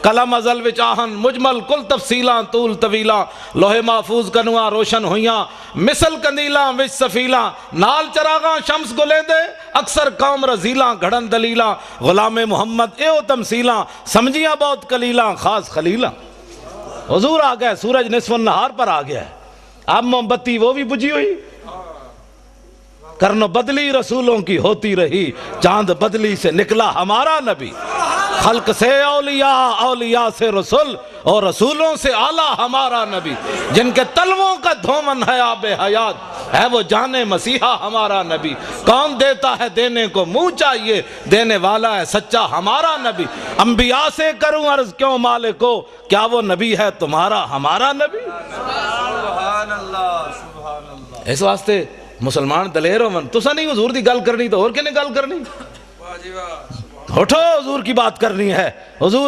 कलम अजल विच आहन मुजमल कुल तफसीलां तूल तवीला लोहे महफूज कनुआ रोशन हुइयां मिसल कंदीला विच सफीला नाल चरागा शम्स गुलेंदे अक्सर कौम रजीला घड़न दलीला गुलाम मोहम्मद एओ तमसीला समझियां बहुत कलीला खास खलीला। हुजूर आ गए, सूरज निस्फ़ुन नहार पर आ गया है, अब मोमबत्ती वो भी बुझी हुई, करनो बदली रसूलों की होती रही, चांद बदली से निकला हमारा नबी। खल्क से औलिया, औलिया से रसूल और रसूलों से आला हमारा नबी। जिनके तलवों का धोमन है आबे हयात है वो जाने मसीहा हमारा नबी। कौन देता है देने को मुंह चाहिए, देने वाला है सच्चा हमारा नबी। अंबिया से करूं अर्ज क्यों मालिक को, क्या वो नबी है तुम्हारा हमारा नबी। इस वास्ते मुसलमान दलेर हो मन तुसा नहीं हुजूर की गल करनी तो और किने गल करनी। उठो हुजूर की बात करनी है। हुजूर